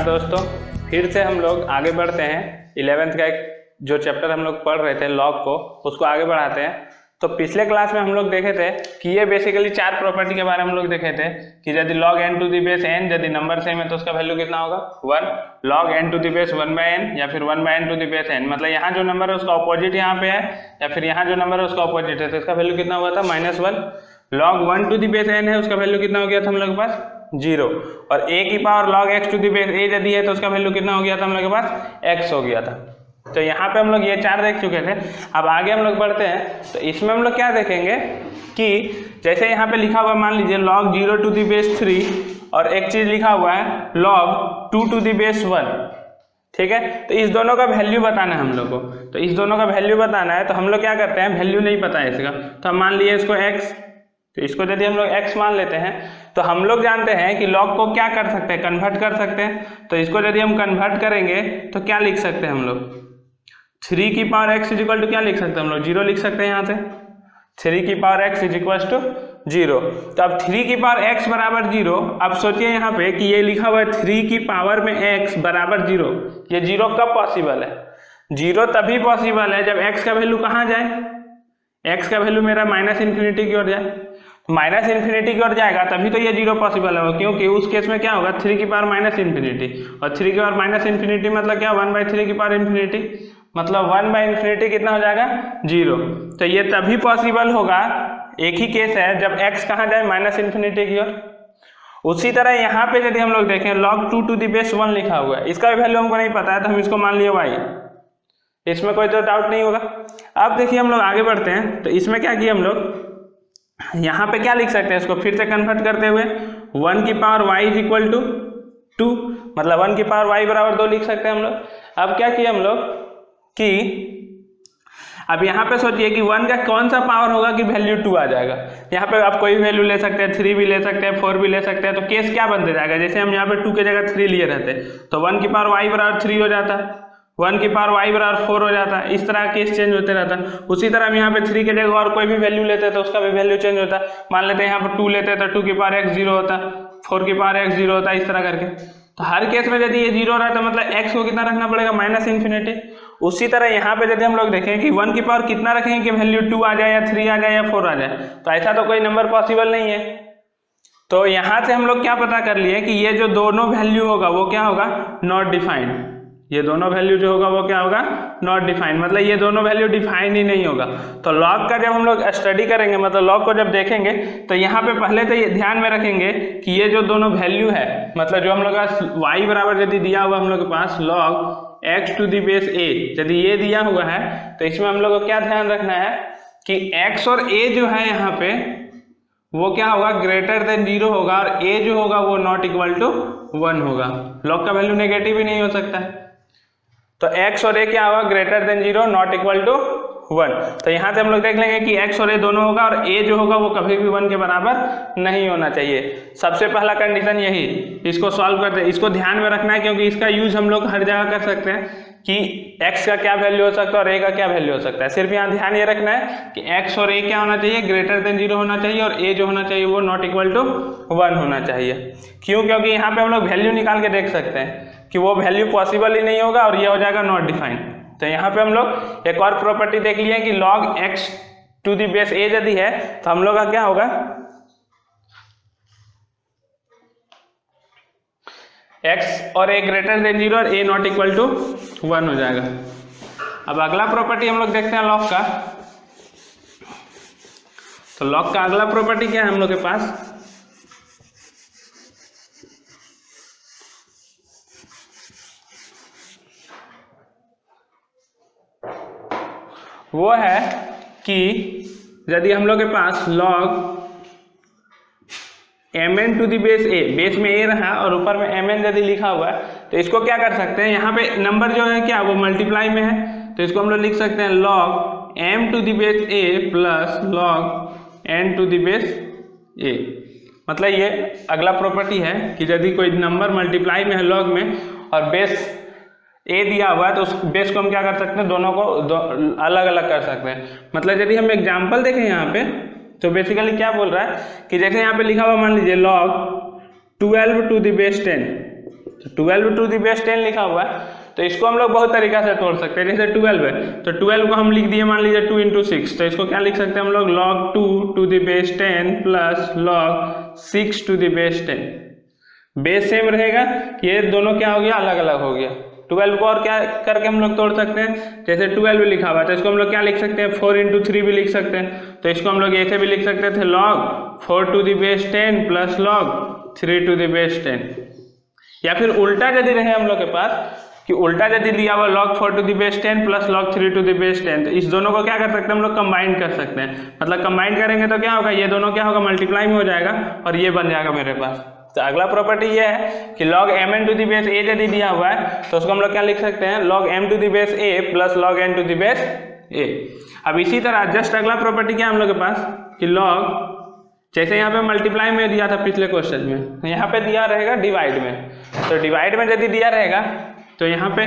नमस्कार दोस्तों, फिर से हम लोग आगे बढ़ते हैं। 11th का एक जो चैप्टर हम लोग पढ़ रहे थे लॉग को, उसको आगे बढ़ाते हैं। तो पिछले क्लास में हम लोग देखे थे कि ये बेसिकली चार प्रॉपर्टी के बारे में हम लोग देखे थे कि यदि log n to the base n यदि नंबर सेम है तो उसका वैल्यू कितना होगा 1, log n to the base 1/n या फिर 1/n to the base n, मतलब यहाँ जो नंबर है उसका ऑपोजिट यहाँ पे है या फिर यहाँ जो नंबर है उसका ऑपोजिट है, तो इसका वैल्यू कितना हुआ था -1। log 1 to the base n है, उसका वैल्यू कितना हो गया था हम लोग के पास 0। और a की power log x to the base a यदि है तो उसका वैल्यू कितना हो गया था हम लोग के पास x हो गया था। तो यहाँ पे हम लोग ये चार देख चुके थे। अब आगे हम लोग बढ़ते हैं, तो इसमें हम लोग क्या देखेंगे कि जैसे यहाँ पे लिखा हुआ मान लीजिए log 0 टू दी बेस 3 और एक चीज लिखा हुआ है log 2 टू दी बेस 1, ठीक है। तो इस दोनों का वैल्यू बताना है हम लोग को, तो इस दोनों का वैल्यू बताना है। तो हम लोग क्या करते हैं, वैल्यू नहीं पता है इसका, तो हम मान लिए इसको x, तो इसको यदि हम लोग x मान लेते हैं तो हम लोग जानते हैं कि log को क्या कर सकते हैं, कन्वर्ट कर सकते हैं। तो इसको यदि हम कन्वर्ट करेंगे तो क्या लिख सकते हैं हम लोग, 3 की पावर x इजिक्वल टू क्या लिख सकते हैं हम लोग, 0 लिख सकते हैं यहाँ से। 3 की पावर x इजिक्वल टू 0। तो अब 3 की पावर x बराबर 0। अब सोचिए यहाँ पे कि ये लिखा हुआ है 3 की पावर में x बराबर 0, ये 0 कब पॉसिबल है, 0 तभी पॉसिबल है जब x का वैल्यू कहाँ जाए, x का वैल्यू मेरा -∞ की ओर जाए। -∞ की ओर जाएगा तभी तो ये 0 पॉसिबल है, क्योंकि उस केस में क्या होगा 3 की पावर -∞, और 3 की पावर -∞ मतलब क्या 1/3 की पावर ∞, मतलब 1/∞ कितना हो जाएगा 0। तो ये तभी पॉसिबल होगा, एक ही केस है जब x कहाँ जाए -∞ की ओर। उसी तरह यहाँ पे यदि हम लोग देखें log 2 टू दी बेस 1 लिखा हुआ है, इसका वैल्यू हमको नहीं पता है तो हम इसको मान लिए y, इसमें कोई तो डाउट नहीं होगा। अब देखिए हम लोग आगे बढ़ते हैं, तो इसमें क्या किया हम लोग, यहाँ पे क्या लिख सकते हैं, इसको फिर से कन्वर्ट करते हुए 1 की power y is equal to 2, मतलब 1 की पावर y बराबर 2 लिख सकते हैं हम लोग। अब क्या किया हम लोग कि अब यहाँ पे सोचिए कि 1 का कौन सा पावर होगा कि वैल्यू 2 आ जाएगा। यहाँ पे आप कोई भी वैल्यू ले सकते हैं, 3 भी ले सकते हैं, 4 भी ले सकते हैं। तो केस क्या बनते जाएगा, जैसे हम यहाँ पे 2 की जगह 3 लिए रहते तो 1 की पावर y बराबर 3 हो जाता, 1 की पावर y बराबर 4 हो जाता, इस तरह केस चेंज होते रहता। उसी तरह हम यहाँ पे 3 की जगह और कोई भी वैल्यू लेते तो उसका भी वैल्यू चेंज होता। मान लेते हैं यहाँ पर 2 लेते तो 2 की पावर x 0 होता, 4 की पावर x 0 होता, इस तरह करके। तो हर केस में यदि ये 0 रहा तो मतलब x को कितना रखना पड़ेगा -∞। उसी तरह यहाँ पे यदि हम लोग देखें कि 1 की पावर कितना रखेंगे कि वैल्यू 2 आ जाए या 3 आ जाए या 4 आ जाए, तो ऐसा तो कोई नंबर पॉसिबल नहीं है। तो यहाँ से हम लोग क्या पता कर लिए कि ये जो दोनों वैल्यू होगा वो क्या होगा, नॉट डिफाइंड। ये दोनों वैल्यू जो होगा वो क्या होगा, नॉट डिफाइंड, मतलब ये दोनों वैल्यू डिफाइंड ही नहीं होगा। तो लॉग का जब हम लोग स्टडी करेंगे, मतलब लॉग को जब देखेंगे तो यहाँ पे पहले तो ये ध्यान में रखेंगे कि ये जो दोनों वैल्यू है, मतलब जो हम लोग का y बराबर यदि दिया हुआ हम लोग के पास log x to the base a, यदि ये दिया हुआ है तो इसमें हम लोग को क्या ध्यान रखना है कि x और a जो है यहाँ पे वो क्या होगा, ग्रेटर देन 0 होगा, और a जो होगा वो नॉट इक्वल टू 1 होगा। लॉग का वैल्यू नेगेटिव ही नहीं हो सकता है, तो x और a क्या होगा, greater than 0 not equal to 1। तो यहाँ से हम लोग देख लेंगे कि x और a दोनों होगा, और a जो होगा वो कभी भी 1 के बराबर नहीं होना चाहिए। सबसे पहला कंडीशन यही, इसको सॉल्व करते हैं, इसको ध्यान में रखना है क्योंकि इसका यूज हम लोग हर जगह कर सकते हैं कि x का क्या वैल्यू हो सकता है और a का क्या वैल्यू हो सकता है। सिर्फ यहाँ ध्यान ये रखना है कि x और a क्या होना चाहिए, ग्रेटर देन 0 होना चाहिए, और a जो होना चाहिए वो नॉट इक्वल टू 1 होना चाहिए। क्यों, क्योंकि यहाँ पे हम लोग वैल्यू निकाल के देख सकते हैं कि वो वैल्यू पॉसिबल ही नहीं होगा और ये हो जाएगा नॉट डिफाइंड। तो यहाँ पे हम लोग एक और प्रॉपर्टी देख लिए कि log x to the base a यदि है तो हम लोग का क्या होगा, x और a ग्रेटर देन 0 और a नॉट इक्वल टू 1 हो जाएगा। अब अगला प्रॉपर्टी हम लोग देखते हैं log का। तो log का अगला प्रॉपर्टी क्या है हम लोग के पास, वो है कि यदि हम लोग के पास log mn to the base a, base में a रहा और ऊपर में mn यदि लिखा हुआ है तो इसको क्या कर सकते हैं, यहाँ पे नंबर जो है क्या वो मल्टीप्लाई में है, तो इसको हम लोग लिख सकते हैं log m to the base a plus log n to the base a। मतलब ये अगला प्रॉपर्टी है कि यदि कोई नंबर मल्टीप्लाई में है log में और बेस a दिया हुआ है तो उस बेस को हम क्या कर सकते हैं, दोनों को अलग अलग कर सकते हैं। मतलब यदि हम एग्जांपल देखें यहाँ पे तो बेसिकली क्या बोल रहा है कि जैसे यहाँ पे लिखा हुआ मान लीजिए log 12 टू दी बेस 10, तो 12 टू द बेस 10 लिखा हुआ है, तो इसको हम लोग बहुत तरीका से तोड़ सकते हैं। जैसे 12 है तो 12 को हम लिख दिए मान लीजिए 2 × 6, तो इसको क्या लिख सकते हैं हम लोग log 2 टू द बेस 10 प्लस log 6 to the base 10। Base same रहेगा, ये दोनों क्या हो गया अलग अलग हो गया। 12 को और क्या करके हम लोग तोड़ सकते हैं, जैसे 12 लिखा हुआ है तो इसको हम लोग क्या लिख सकते हैं 4 × 3 भी लिख सकते हैं, तो इसको हम लोग ऐसे भी लिख सकते थे log 4 टू द बेस 10 प्लस log 3 टू द बेस 10। या फिर उल्टा यदि रहे हम लोग के पास कि उल्टा यदि दिया हुआ log 4 टू द बेस 10 प्लस log 3 टू द बेस 10, तो इस दोनों को क्या कर सकते हैं हम लोग कंबाइन कर सकते हैं। मतलब कंबाइन करेंगे तो क्या होगा, ये दोनों क्या होगा मल्टीप्लाई में हो जाएगा और ये बन जाएगा मेरे पास। तो अगला प्रॉपर्टी ये है कि log mn to the base a यदि दिया हुआ है तो उसको हम लोग क्या लिख सकते हैं log m to the base a plus log n to the base a। अब इसी तरह जस्ट अगला प्रॉपर्टी क्या है हम लोग के पास कि log, जैसे यहाँ पे मल्टीप्लाई में दिया था पिछले क्वेश्चन में, तो यहाँ पे दिया रहेगा डिवाइड में, तो डिवाइड में यदि दिया रहेगा तो यहाँ पे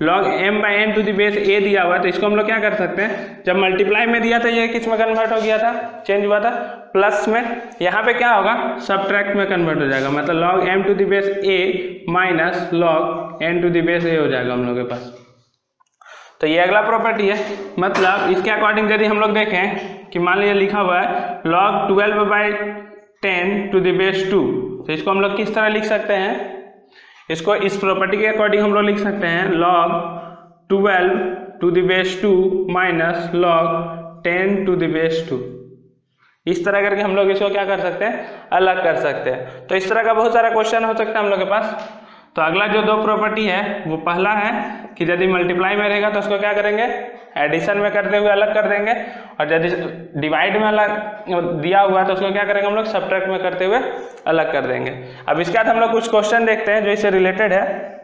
log m/n to the base a दिया हुआ, तो इसको हम लोग क्या कर सकते हैं, जब मल्टीप्लाई में दिया था ये किस में कन्वर्ट हो गया था, चेंज हुआ था प्लस में, यहाँ पे क्या होगा सब्ट्रैक्ट में कन्वर्ट हो जाएगा, मतलब log m to the base a minus log n to the base a हो जाएगा हम लोग के पास। तो ये अगला प्रॉपर्टी है। मतलब इसके अकॉर्डिंग यदि हम लोग देखें कि मान लीजिए लिखा हुआ है log 12/10 टू द बेस 2, तो इसको हम लोग किस तरह लिख सकते हैं, इसको इस प्रॉपर्टी के अकॉर्डिंग हम लोग लिख सकते हैं log 12 टू द बेस 2 माइनस log 10 टू द बेस 2। इस तरह करके हम लोग इसको क्या कर सकते हैं अलग कर सकते हैं। तो इस तरह का बहुत सारा क्वेश्चन हो सकता है हम लोग के पास। तो अगला जो दो प्रॉपर्टी है वो पहला है कि यदि मल्टीप्लाई में रहेगा तो उसको क्या करेंगे एडिशन में करते हुए अलग कर देंगे, और यदि डिवाइड में अलग दिया हुआ है तो उसको क्या करेंगे हम लोग सब्ट्रैक्ट में करते हुए अलग कर देंगे। अब इसके बाद हम लोग कुछ क्वेश्चन देखते हैं जो इससे रिलेटेड है।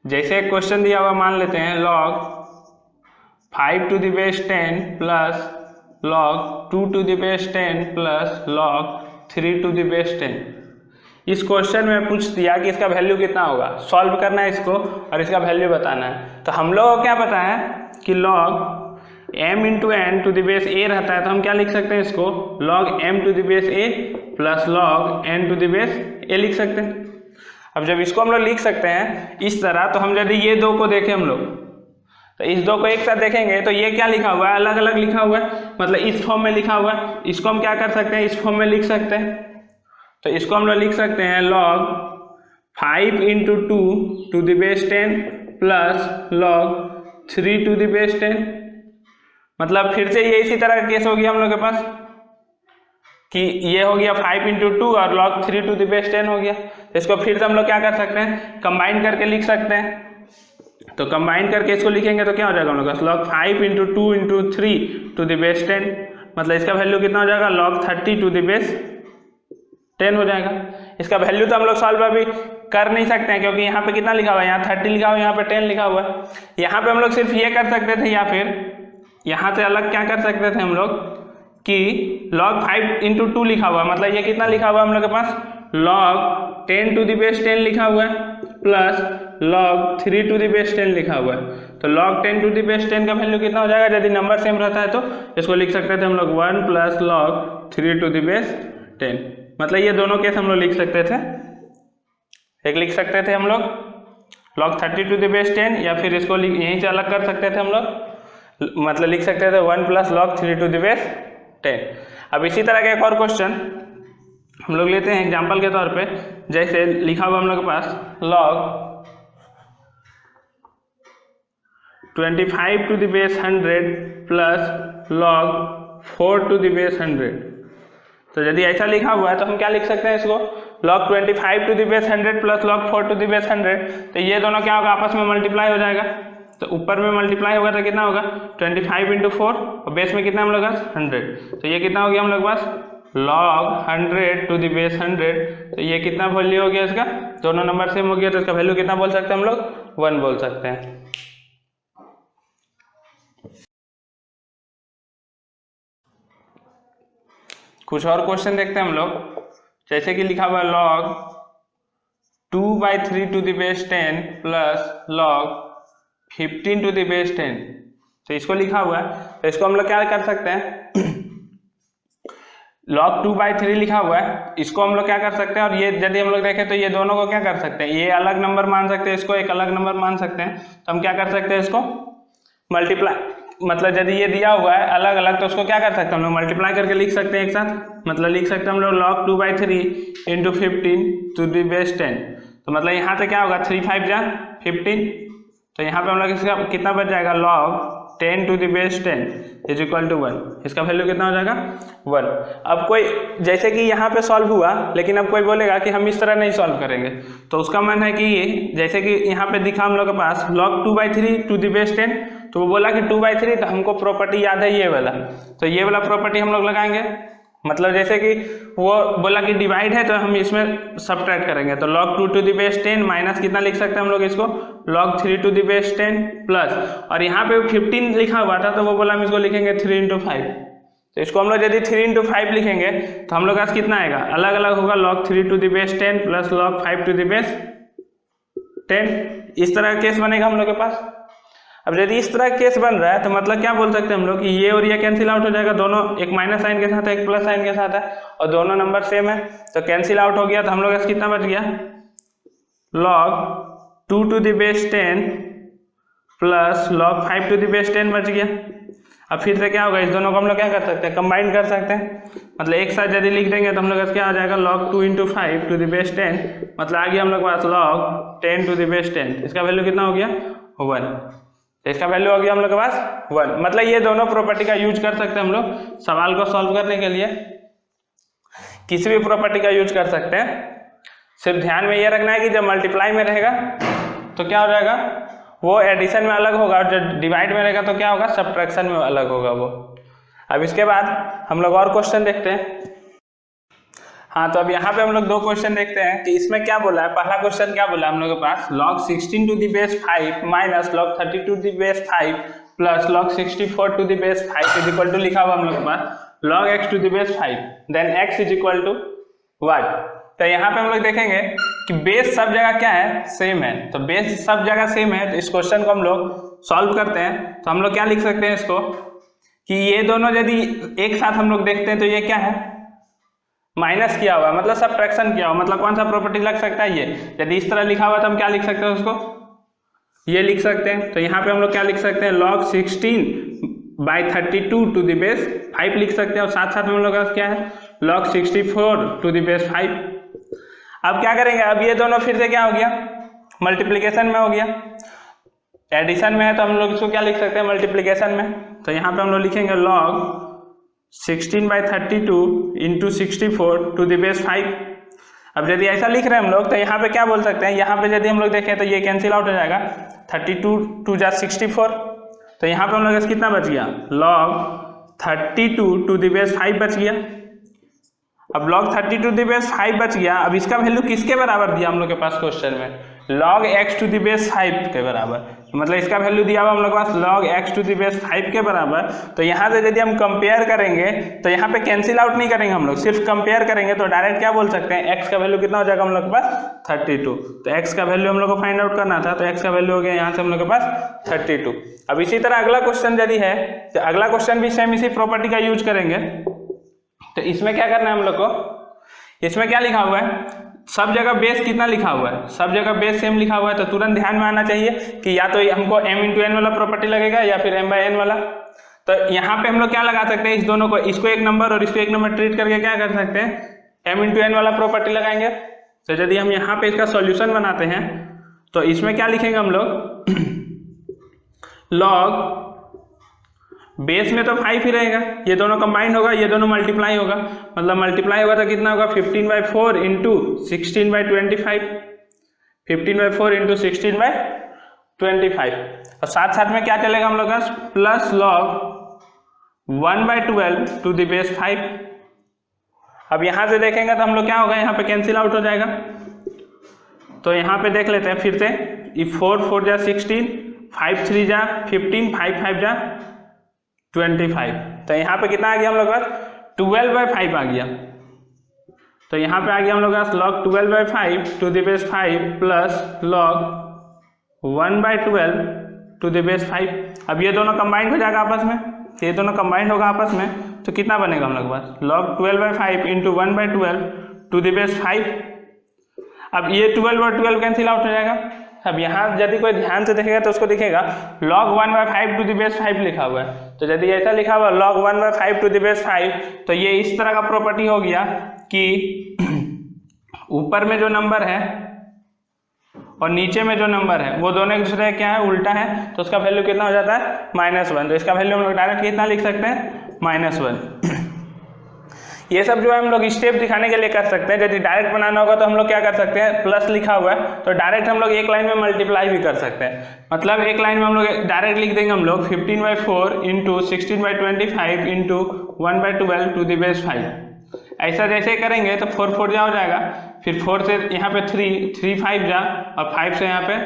जैसे एक क्वेश्चन दिया हुआ मान लेते हैं log 5 टू द बेस 10 प्लस log 2 टू द बेस 10 प्लस log 3 टू द बेस 10। इस क्वेश्चन में पूछ दिया कि इसका वैल्यू कितना होगा, सॉल्व करना है इसको और इसका वैल्यू बताना है। तो हम लोग को क्या पता है कि log m into n to the base a रहता है, तो हम क्या लिख सकते हैं इसको log m to the base a plus log n to the base a लिख सकते हैं। अब जब इसको हम लोग लिख सकते हैं इस तरह, तो हम यदि ये दो को देखें हम लोग, तो इस दो को एक साथ देखेंगे तो ये क्या लिखा हुआ है अलग अलग लिखा हुआ है, मतलब इस फॉर्म में लिखा हुआ है, इसको हम क्या कर सकते हैं इस फॉर्म में लिख सकते हैं। तो इसको हम लोग लिख सकते हैं log 5 into 2 to the base 10 प्लस log 3 टू द बेस 10। मतलब फिर से ये इसी तरह का केस हो गया हम लोग के पास कि ये हो गया 5 इंटू 2 और log 3 टू द बेस 10 हो गया। तो इसको फिर से हम लोग क्या कर सकते हैं कंबाइन करके लिख सकते हैं। तो कंबाइन करके इसको लिखेंगे तो क्या हो जाएगा हम लोग log 5 into 2 into 3 to the base 10, मतलब इसका वैल्यू कितना हो जाएगा log 30 टू द बेस 10 हो जाएगा। इसका वैल्यू तो हम लोग सॉल्व अभी कर नहीं सकते हैं क्योंकि यहाँ पे कितना लिखा हुआ है, यहाँ 30 लिखा हुआ है, यहाँ पे 10 लिखा हुआ है। यहाँ पे हम लोग सिर्फ ये कर सकते थे या फिर यहाँ से अलग क्या कर सकते थे हम लोग कि log 5 इंटू 2 लिखा हुआ है, मतलब ये कितना लिखा हुआ है हम लोग के पास log 10 टू द बेस 10 लिखा हुआ है plus log 3 to the base 10 लिखा हुआ है। तो log 10 टू द बेस 10 का वैल्यू कितना हो जाएगा, यदि नंबर सेम रहता है तो इसको लिख सकते थे हम लोग 1 plus log 3 to the base 10। मतलब ये दोनों केस हम लोग लिख सकते थे, एक लिख सकते थे हम लोग log 30 टू द बेस 10 या फिर इसको यहीं से अलग कर सकते थे हम लोग, मतलब लिख सकते थे 1 plus log 3 to the base 10। अब इसी तरह का एक और क्वेश्चन हम लोग लेते हैं एग्जांपल के तौर पे। जैसे लिखा हुआ हम लोग के पास log 25 टू द बेस 100 प्लस log 4 टू द बेस 100। तो यदि ऐसा लिखा हुआ है तो हम क्या लिख सकते हैं इसको log 25 टू द बेस 100 प्लस log 4 टू द बेस 100। तो ये दोनों क्या होगा आपस में मल्टीप्लाई हो जाएगा, तो ऊपर में मल्टीप्लाई होगा तो कितना होगा 25 इंटू 4 और बेस में कितना हम लोग पास 100। तो ये कितना हो गया हम लोग पास log 100 टू द बेस 100। तो ये कितना वैल्यू हो गया इसका, दोनों नंबर सेम हो गया तो इसका वैल्यू कितना बोल सकते हैं हम लोग 1 बोल सकते हैं। कुछ और क्वेश्चन देखते हैं हम लोग, जैसे कि लिखा हुआ log 2/3 to the base 10 प्लस log 15 to the base 10। तो इसको लिखा हुआ है, तो इसको हम लोग क्या कर सकते हैं, log 2/3 लिखा हुआ है, इसको हम लोग क्या कर सकते हैं, और ये यदि हम लोग देखें तो ये दोनों को क्या कर सकते हैं, ये अलग नंबर मान सकते हैं, इसको एक अलग नंबर मान सकते हैं। तो हम क्या कर सकते हैं, इसको मल्टीप्लाई, मतलब यदि ये दिया हुआ है अलग अलग तो उसको क्या कर सकते हैं हम लोग मल्टीप्लाई करके लिख सकते हैं एक साथ। मतलब लिख सकते हैं हम लोग log 2/3 into 15 to the base 10। तो मतलब यहाँ से क्या होगा, 3 5 जा 15, तो यहाँ पे हम लोग इसका कितना बच जाएगा, log 10 to the base 10 is equal to 1। इसका वैल्यू कितना हो जाएगा, 1। अब कोई जैसे कि यहाँ पे सॉल्व हुआ, लेकिन अब कोई बोलेगा कि हम इस तरह नहीं सॉल्व करेंगे, तो उसका मन है कि जैसे कि यहाँ पे दिखा हम लोग के पास log 2/3 टू द बेस 10, तो वो बोला कि 2/3, तो हमको प्रॉपर्टी याद है ये वाला, तो ये वाला प्रॉपर्टी हम लोग लगाएंगे। मतलब जैसे कि वो बोला कि डिवाइड है, तो हम इसमें सब्ट्रैक्ट करेंगे, तो log 2 टू द बेस 10 माइनस कितना लिख सकते हैं हम लोग इसको, log 3 टू द बेस 10 प्लस, और यहाँ पे 15 लिखा हुआ था तो वो बोला हम इसको लिखेंगे 3 इंटू 5। तो इसको हम लोग यदि 3 इंटू 5 लिखेंगे तो हम लोग पास कितना आएगा, अलग अलग होगा, log 3 टू द बेस 10 प्लस log 5 टू द बेस 10। इस तरह का केस बनेगा हम लोग के पास। अब यदि इस तरह केस बन रहा है तो मतलब क्या बोल सकते हैं हम लोग कि ये और ये कैंसिल आउट हो जाएगा, दोनों एक माइनस साइन के साथ है एक प्लस साइन के साथ है, और दोनों नंबर सेम है, तो कैंसिल आउट हो गया। तो हम लोग का कितना बच गया, log 2 टू द बेस 10 प्लस log 5 टू द बेस 10 बच गया। अब फिर से क्या होगा, इस दोनों को हम लोग क्या कर सकते हैं, कंबाइन कर सकते हैं। मतलब एक साथ यदि लिख देंगे तो हम लोग क्या हो जाएगा, log 2 into 5 to the base 10, मतलब आ गया हम लोग के पास log 10 टू द बेस 10। इसका वैल्यू कितना हो गया, 1। इसका वैल्यू हो गया हम लोग के पास 1। मतलब ये दोनों प्रॉपर्टी का यूज कर सकते हैं हम लोग सवाल को सॉल्व करने के लिए, किसी भी प्रॉपर्टी का यूज कर सकते हैं। सिर्फ ध्यान में ये रखना है कि जब मल्टीप्लाई में रहेगा तो क्या हो जाएगा, वो एडिशन में अलग होगा, और जब डिवाइड में रहेगा तो क्या होगा, सब्ट्रैक्शन में अलग होगा वो। अब इसके बाद हम लोग और क्वेश्चन देखते हैं। हाँ, तो अब यहाँ पे हम लोग दो क्वेश्चन देखते हैं कि इसमें क्या बोला है। पहला क्वेश्चन क्या बोला हम लोग के पास, log 16 to the base 5 minus log 30 to the base 5 plus log 64 to the base 5 is equal to लिखा हुआ हम लोग के पास log x to the base 5, then x is equal to 1। तो यहाँ पे हम लोग देखेंगे कि बेस सब जगह क्या है, सेम है। तो बेस सब जगह सेम है, तो इस क्वेश्चन को हम लोग सॉल्व करते हैं। तो हम लोग क्या लिख सकते हैं इसको, कि ये दोनों यदि एक साथ हम लोग देखते हैं तो ये क्या है, माइनस किया हुआ, मतलब सब्ट्रैक्शन किया हुआ। मतलब कौन सा प्रॉपर्टी लग सकता है, ये। यदि इस तरह लिखा हुआ तो हम क्या लिख सकते हैं उसको, ये लिख सकते हैं। तो यहाँ पे हम लोग क्या लिख सकते हैं, log 16/32 टू द बेस 5 लिख सकते हैं, और साथ साथ में हम लोग का क्या है, log 64 टू द बेस 5। अब क्या करेंगे, अब ये दोनों फिर से क्या हो गया, मल्टीप्लीकेशन में हो गया। एडिशन में है तो हम लोग इसको क्या लिख सकते हैं, मल्टीप्लीकेशन में। तो यहाँ पे हम लोग लिखेंगे log 16/32 into 64 to the base 5। अब यदि ऐसा लिख रहे हैं हम लोग तो यहाँ पे क्या बोल सकते हैं, यहाँ पे यदि हम लोग देखें तो ये कैंसिल आउट हो जाएगा, 32 2 जा 64। तो यहाँ पे हम लोग कितना बच गया, log 32 टू द बेस 5 बच गया। अब log 32 टू द बेस 5 बच गया। अब इसका वैल्यू किसके बराबर दिया हम लोग के पास क्वेश्चन में, log x to the base 5 के बराबर। मतलब इसका वैल्यू दिया हुआ हम लोग के पास log x to the base 5 के बराबर। तो यहाँ से यदि हम कंपेयर करेंगे तो यहाँ पे कैंसिल आउट नहीं करेंगे हम लोग, सिर्फ कंपेयर करेंगे। तो डायरेक्ट क्या बोल सकते हैं, x का वैल्यू कितना हो जाएगा हम लोग के पास 32। तो x का वैल्यू हम लोग को फाइंड आउट करना था, तो x का वैल्यू हो गया यहाँ से हम लोग के पास 32। अब इसी तरह अगला क्वेश्चन यदि है तो अगला क्वेश्चन भी सेम इसी प्रॉपर्टी का यूज करेंगे। तो इसमें क्या करना है हम लोग को, इसमें क्या लिखा हुआ है, सब जगह बेस कितना लिखा हुआ है, सब जगह बेस सेम लिखा हुआ है। तो तुरंत ध्यान में आना चाहिए कि या तो हमको m इंटू एन वाला प्रॉपर्टी लगेगा या फिर m/n वाला। तो यहाँ पे हम लोग क्या लगा सकते हैं, इस दोनों को, इसको एक नंबर और इसको एक नंबर ट्रीट करके क्या कर सकते हैं, m इंटू एन वाला प्रॉपर्टी लगाएंगे। तो यदि हम यहाँ पे इसका सॉल्यूशन बनाते हैं तो इसमें क्या लिखेंगे हम लोग, log बेस में तो 5 ही रहेगा, ये दोनों कंबाइंड होगा, ये दोनों मल्टीप्लाई होगा। मतलब मल्टीप्लाई होगा तो कितना होगा, 15/4 इंटू 16/25, 15/4 इंटू 16/25। और साथ साथ में क्या चलेगा हम लोग का, plus log 1/12 to the base 5। अब यहाँ से देखेंगे तो हम लोग क्या होगा, यहाँ पे कैंसिल आउट हो जाएगा। तो यहाँ पे देख लेते हैं फिर से, 4 4 जा 16, 5 3 जा 15, 5 5 जा 25। तो यहाँ पे कितना आ गया हम लोग पास 12/5 आ गया। तो यहाँ पे आ गया हम लोग का log 12/5 to the base 5 plus log 1/12 to the base 5। अब ये दोनों कंबाइंड हो जाएगा आपस में, ये दोनों कंबाइंड होगा आपस में, तो कितना बनेगा हम लोग के पास log 12/5 into 1/12 to the base 5। अब ये 12 और 12 कैंसिल आउट हो जाएगा। अब यहाँ यदि कोई ध्यान से देखेगा तो उसको दिखेगा log 1/5 टू द बेस 5 लिखा हुआ है। तो यदि ऐसा लिखा हुआ log 1/5 टू द बेस 5, तो ये इस तरह का प्रॉपर्टी हो गया कि ऊपर में जो नंबर है और नीचे में जो नंबर है वो दोनों एक दूसरे क्या है, उल्टा है, तो उसका वैल्यू कितना हो जाता है -1। तो इसका वैल्यू हम लोग डायरेक्ट कितना लिख सकते हैं -1। ये सब जो है हम लोग स्टेप दिखाने के लिए कर सकते हैं। यदि डायरेक्ट बनाना होगा तो हम लोग क्या कर सकते हैं, प्लस लिखा हुआ है तो डायरेक्ट हम लोग एक लाइन में मल्टीप्लाई भी कर सकते हैं। मतलब एक लाइन में हम लोग डायरेक्ट लिख देंगे हम लोग 15/4 into 16/25 into 1/12 to the base 5। ऐसा जैसे करेंगे तो 4 4 जा हो जाएगा, फिर 4 से यहाँ पे 3 5 जा, और 5 से यहाँ पे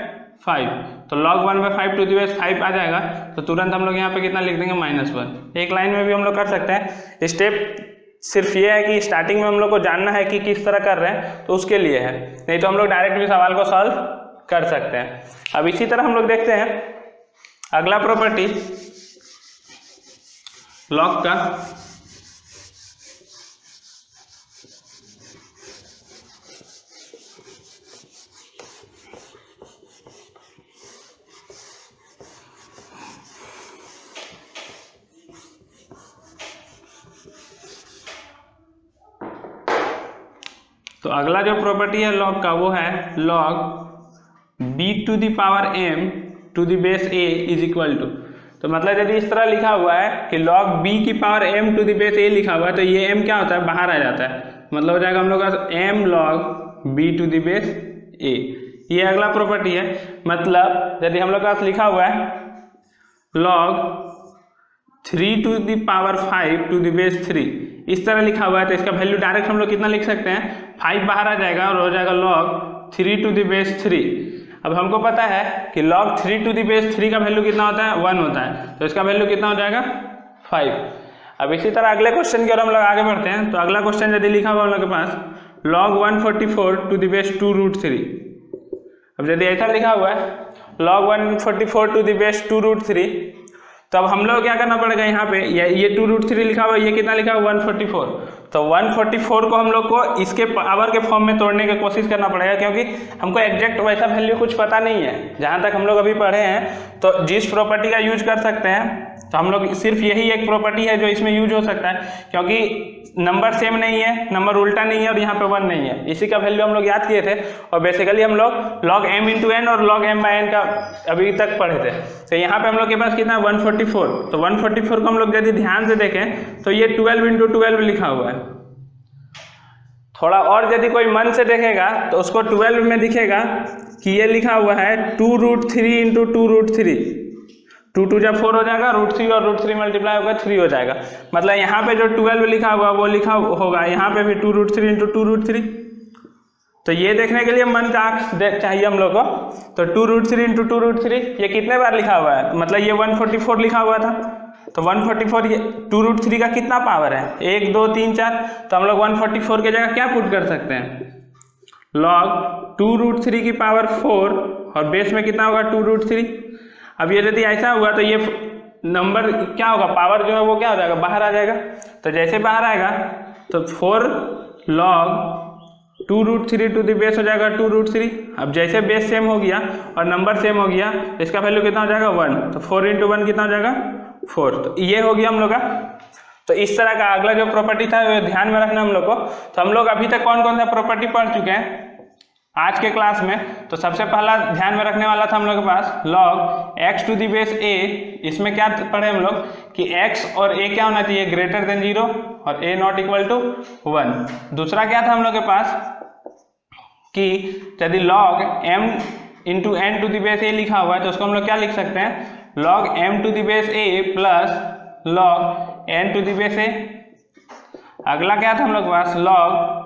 5, तो log 1/5 टू द बेस 5 आ जाएगा। तो तुरंत हम लोग यहाँ पे कितना लिख देंगे -1। एक लाइन में भी हम लोग कर सकते हैं। स्टेप सिर्फ ये है कि स्टार्टिंग में हम लोग को जानना है कि किस तरह कर रहे हैं, तो उसके लिए है, नहीं तो हम लोग डायरेक्ट भी सवाल को सॉल्व कर सकते हैं। अब इसी तरह हम लोग देखते हैं अगला प्रॉपर्टी लॉग का। तो अगला जो प्रॉपर्टी है लॉग का वो है log b to the power m to the base a is equal to. तो मतलब यदि इस तरह लिखा हुआ है कि log b की power m to the base a लिखा हुआ है, तो ये m क्या होता है, बाहर आ जाता है। मतलब हो जाएगा हम लोग का m log b to the base a। ये अगला प्रॉपर्टी है। मतलब यदि हम लोग का लिखा हुआ है log 3 to the power 5 to the base 3, इस तरह लिखा हुआ है, तो इसका वैल्यू डायरेक्ट हम लोग कितना लिख सकते हैं, 5 बाहर आ जाएगा और हो जाएगा log 3 टू द बेस 3। अब हमको पता है कि log 3 टू द बेस 3 का वैल्यू कितना होता है, 1 होता है, तो इसका वैल्यू कितना हो जाएगा 5। अब इसी तरह अगले क्वेश्चन की ओर हम लोग आगे बढ़ते हैं। तो अगला क्वेश्चन यदि लिखा हुआ हम लोग के पास log 144 टू द बेस 2√3। अब यदि ऐसा लिखा हुआ है log 144 टू द बेस 2√3, तो अब हम लोग क्या करना पड़ेगा, यहाँ पे ये 2√3 लिखा हुआ है, ये कितना लिखा हुआ 144। तो 144 को हम लोग को इसके पावर के फॉर्म में तोड़ने की कोशिश करना पड़ेगा, क्योंकि हमको एग्जैक्ट वैसा वैल्यू कुछ पता नहीं है। जहाँ तक हम लोग अभी पढ़े हैं, तो जिस प्रॉपर्टी का यूज कर सकते हैं, तो हम लोग सिर्फ यही एक प्रॉपर्टी है जो इसमें यूज हो सकता है, क्योंकि नंबर सेम नहीं है, नंबर उल्टा नहीं है और यहाँ पे 1 नहीं है। इसी का वैल्यू हम लोग याद किए थे, और बेसिकली हम लोग log m इंटू n और log m/n का अभी तक पढ़े थे। तो यहाँ पे हम लोग के पास कितना 144। तो 144 को हम लोग यदि ध्यान से देखें तो ये 12 इंटू 12 लिखा हुआ है। थोड़ा और यदि कोई मन से देखेगा तो उसको 12 में दिखेगा कि ये लिखा हुआ है 2√3 इंटू 2√3। 2 2 जब 4 हो जाएगा, √3 और √3 मल्टीप्लाई होगा 3 हो जाएगा। मतलब यहाँ पे जो 12 लिखा हुआ वो लिखा होगा यहाँ पे भी 2√3 इंटू 2√3। तो ये देखने के लिए मन का आंख चाहिए हम लोग को। तो 2√3 इंटू 2√3 ये कितने बार लिखा हुआ है, मतलब ये 144 लिखा हुआ था, तो 144 ये 2√3 का कितना पावर है, 1 2 3 4। तो हम लोग 144 की जगह क्या पुट कर सकते हैं, log 2√3 की पावर 4 और बेस में कितना होगा 2√3। अब ये यदि ऐसा हुआ तो ये नंबर क्या होगा, पावर जो है वो क्या हो जाएगा, बाहर आ जाएगा। तो जैसे बाहर आएगा तो 4 log 2√3 टू द बेस हो जाएगा 2√3। अब जैसे बेस सेम हो गया और नंबर सेम हो गया, इसका वैल्यू कितना हो जाएगा 1। तो 4 इंटू 1 कितना हो जाएगा 4। तो ये हो गया हम लोग का। तो इस तरह का अगला जो प्रॉपर्टी था वो ध्यान में रखना हम लोग को। तो हम लोग अभी तक कौन कौन सा प्रॉपर्टी पढ़ चुके हैं आज के क्लास में। तो सबसे पहला ध्यान में रखने वाला था हम लोग के पास log x to the base a। इसमें क्या पढ़े हम लोग कि x और a क्या होना चाहिए, ग्रेटर देन 0 और a नॉट इक्वल टू 1। दूसरा क्या था हम लोग के पास कि यदि log m into n to the base a लिखा हुआ है तो उसको हम लोग क्या लिख सकते हैं, log m to the base a plus log n to the base a। अगला क्या था हम लोग के पास log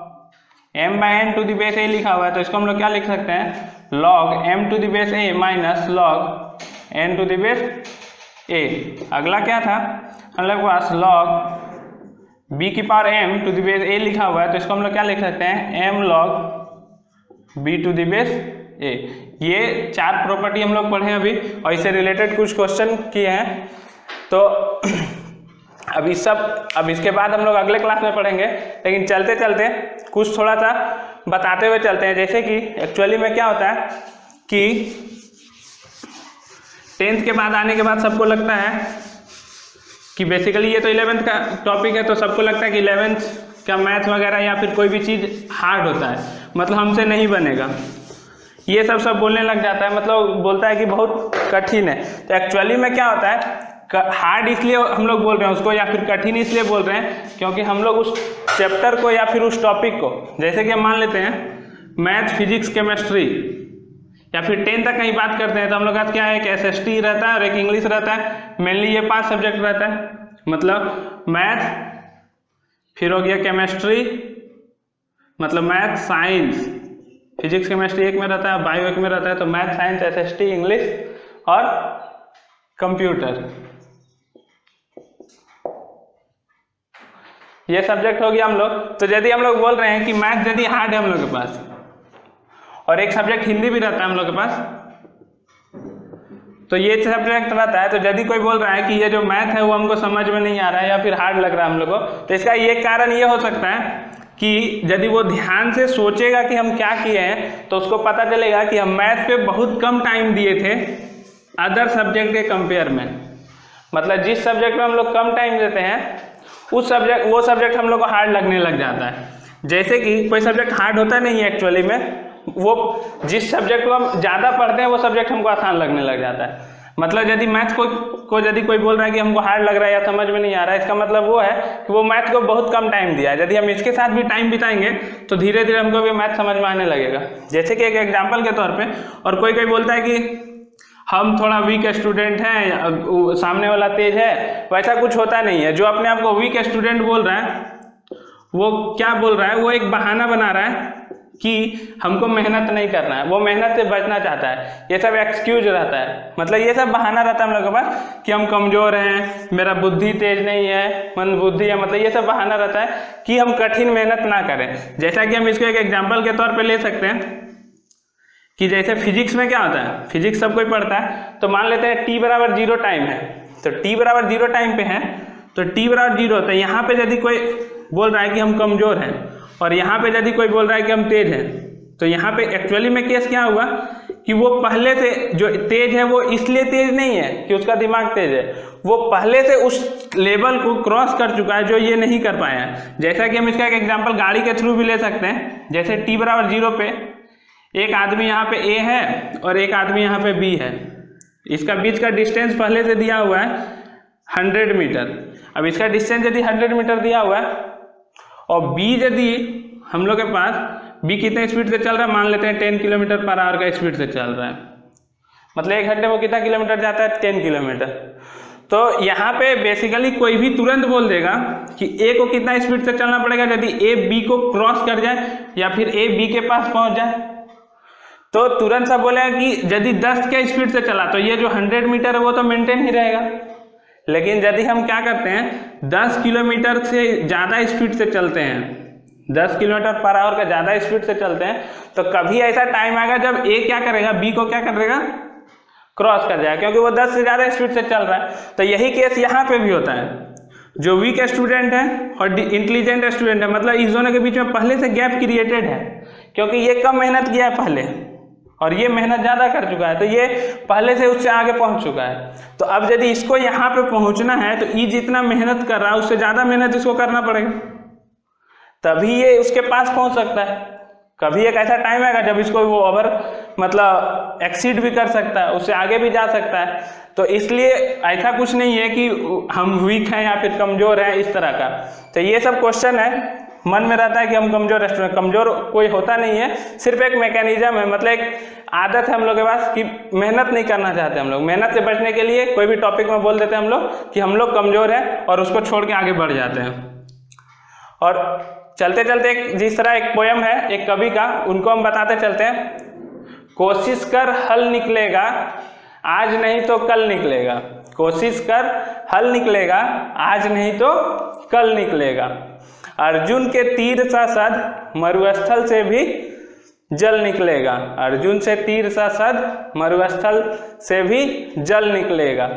m/n to the base a लिखा हुआ है, तो इसको हम लोग क्या लिख सकते हैं, log m to the base a minus log n to the base a। अगला क्या था हम लोग के पास log b की power m to the base a लिखा हुआ है, तो इसको हम लोग क्या लिख सकते हैं, m log b to the base a। ये 4 प्रॉपर्टी हम लोग पढ़े अभी और इससे रिलेटेड कुछ क्वेश्चन किए हैं। तो अब इसके बाद हम लोग अगले क्लास में पढ़ेंगे, लेकिन चलते चलते कुछ थोड़ा सा बताते हुए चलते हैं। जैसे कि एक्चुअली में क्या होता है कि 10th के बाद आने के बाद सबको लगता है कि बेसिकली ये तो 11th का टॉपिक है, तो सबको लगता है कि 11th का मैथ वगैरह या फिर कोई भी चीज़ हार्ड होता है, मतलब हमसे नहीं बनेगा, ये सब बोलने लग जाता है, मतलब बोलता है कि बहुत कठिन है। तो एक्चुअली में क्या होता है, हार्ड इसलिए हम लोग बोल रहे हैं उसको या फिर कठिन इसलिए बोल रहे हैं क्योंकि हम लोग उस चैप्टर को या फिर उस टॉपिक को, जैसे कि हम मान लेते हैं मैथ, फिजिक्स, केमिस्ट्री या फिर 10 तक कहीं बात करते हैं, तो हम लोग का क्या है, एक एसएसटी रहता है और एक इंग्लिश रहता है, मेनली ये 5 सब्जेक्ट रहता है, मतलब मैथ, फिर हो गया केमिस्ट्री, मतलब मैथ, साइंस, फिजिक्स, केमिस्ट्री एक में रहता है, बायो एक में रहता है, तो मैथ, साइंस, एसएसटी, इंग्लिश और कंप्यूटर, ये सब्जेक्ट हो गया हम लोग। तो यदि हम लोग बोल रहे हैं कि मैथ यदि हार्ड है हम लोग के पास और एक सब्जेक्ट हिंदी भी रहता है हम लोग के पास, तो ये सब्जेक्ट रहता है, तो यदि कोई बोल रहा है कि ये जो मैथ है वो हमको समझ में नहीं आ रहा है या फिर हार्ड लग रहा है हम लोग को, तो इसका ये कारण ये हो सकता है कि यदि वो ध्यान से सोचेगा कि हम क्या किए हैं तो उसको पता चलेगा कि हम मैथ पे बहुत कम टाइम दिए थे अदर सब्जेक्ट के कंपेयर में। मतलब जिस सब्जेक्ट में हम लोग कम टाइम देते हैं वो सब्जेक्ट हम लोग को हार्ड लगने लग जाता है। जैसे कि कोई सब्जेक्ट हार्ड होता नहीं है एक्चुअली में, वो जिस सब्जेक्ट को हम ज़्यादा पढ़ते हैं वो सब्जेक्ट हमको आसान लगने लग जाता है। मतलब यदि मैथ्स को यदि कोई बोल रहा है कि हमको हार्ड लग रहा है या समझ में नहीं आ रहा है, इसका मतलब वो है कि वो मैथ को बहुत कम टाइम दिया है। यदि हम इसके साथ भी टाइम बिताएंगे तो धीरे धीरे हमको भी मैथ समझ में आने लगेगा। जैसे कि एक एग्जाम्पल के तौर पर, और कोई बोलता है कि हम थोड़ा वीक स्टूडेंट हैं, सामने वाला तेज है, वैसा कुछ होता नहीं है। जो अपने आप को वीक स्टूडेंट बोल रहा है वो क्या बोल रहा है, वो एक बहाना बना रहा है कि हमको मेहनत नहीं करना है, वो मेहनत से बचना चाहता है। ये सब एक्सक्यूज रहता है, मतलब ये सब बहाना रहता है हम लोगों के पास कि हम कमज़ोर हैं, मेरा बुद्धि तेज नहीं है, मन बुद्धि है, मतलब ये सब बहाना रहता है कि हम कठिन मेहनत ना करें। जैसा कि हम इसको एक एग्जाम्पल के तौर पर ले सकते हैं कि जैसे फिजिक्स में क्या होता है, फिजिक्स सब कोई पढ़ता है, तो मान लेते हैं t बराबर 0 टाइम है, तो t बराबर 0 टाइम पे है, तो t बराबर 0 होता है। यहाँ पे यदि कोई बोल रहा है कि हम कमज़ोर हैं और यहाँ पे यदि कोई बोल रहा है कि हम तेज हैं, तो यहाँ पे एक्चुअली में केस क्या हुआ कि वो पहले से जो तेज है वो इसलिए तेज नहीं है कि उसका दिमाग तेज है, वो पहले से उस लेवल को क्रॉस कर चुका है जो ये नहीं कर पाया है। जैसा कि हम इसका एक एग्जाम्पल गाड़ी के थ्रू भी ले सकते हैं। जैसे t बराबर 0 पे एक आदमी यहाँ पे A है और एक आदमी यहाँ पे B है, इसका बीच का डिस्टेंस पहले से दिया हुआ है 100 मीटर। अब इसका डिस्टेंस यदि 100 मीटर दिया हुआ है और B यदि हम लोग के पास B कितने स्पीड से चल रहा है, मान लेते हैं 10 किलोमीटर पर आवर का स्पीड से चल रहा है, मतलब 1 घंटे में कितना किलोमीटर जाता है, 10 किलोमीटर। तो यहाँ पे बेसिकली कोई भी तुरंत बोल देगा कि A को कितना स्पीड से चलना पड़ेगा यदि A B को क्रॉस कर जाए या फिर A B के पास पहुँच जाए, तो तुरंत सब बोलेगा कि यदि 10 के स्पीड से चला तो ये जो 100 मीटर है वो तो मेंटेन ही रहेगा। लेकिन यदि हम क्या करते हैं, 10 किलोमीटर से ज़्यादा स्पीड से चलते हैं, 10 किलोमीटर पर आवर का ज़्यादा स्पीड से चलते हैं, तो कभी ऐसा टाइम आएगा जब A क्या करेगा, B को क्या करेगा, क्रॉस कर जाएगा, क्योंकि वो 10 से ज़्यादा स्पीड से चल रहा है। तो यही केस यहाँ पे भी होता है। जो वीक स्टूडेंट है और इंटेलिजेंट स्टूडेंट है, मतलब इस दोनों के बीच में पहले से गैप क्रिएटेड है, क्योंकि ये कम मेहनत किया है पहले और ये मेहनत ज़्यादा कर चुका है, तो ये पहले से उससे आगे पहुंच चुका है। तो अब यदि इसको यहाँ पे पहुंचना है तो ये जितना मेहनत कर रहा है उससे ज़्यादा मेहनत इसको करना पड़ेगा, तभी ये उसके पास पहुंच सकता है। कभी एक ऐसा टाइम आएगा जब इसको वो ओवर मतलब एक्सीड भी कर सकता है, उससे आगे भी जा सकता है। तो इसलिए ऐसा कुछ नहीं है कि हम वीक हैं या फिर कमज़ोर हैं इस तरह का। तो ये सब क्वेश्चन है मन में रहता है कि हम कमज़ोर स्टूडेंट, कमज़ोर कोई होता नहीं है, सिर्फ एक मैकेनिज्म है, मतलब एक आदत है हम लोग के पास कि मेहनत नहीं करना चाहते हम लोग। मेहनत से बचने के लिए कोई भी टॉपिक में बोल देते हैं हम लोग कि हम लोग कमज़ोर हैं और उसको छोड़ के आगे बढ़ जाते हैं। और चलते चलते एक जिस तरह एक पोयम है एक कवि का, उनको हम बताते चलते हैं। कोशिश कर हल निकलेगा, आज नहीं तो कल निकलेगा। कोशिश कर, हल निकलेगा, आज नहीं तो कल निकलेगा। अर्जुन के तीर सा सद मरुस्थल से भी जल निकलेगा। अर्जुन से तीर सा सद मरुस्थल से भी जल निकलेगा।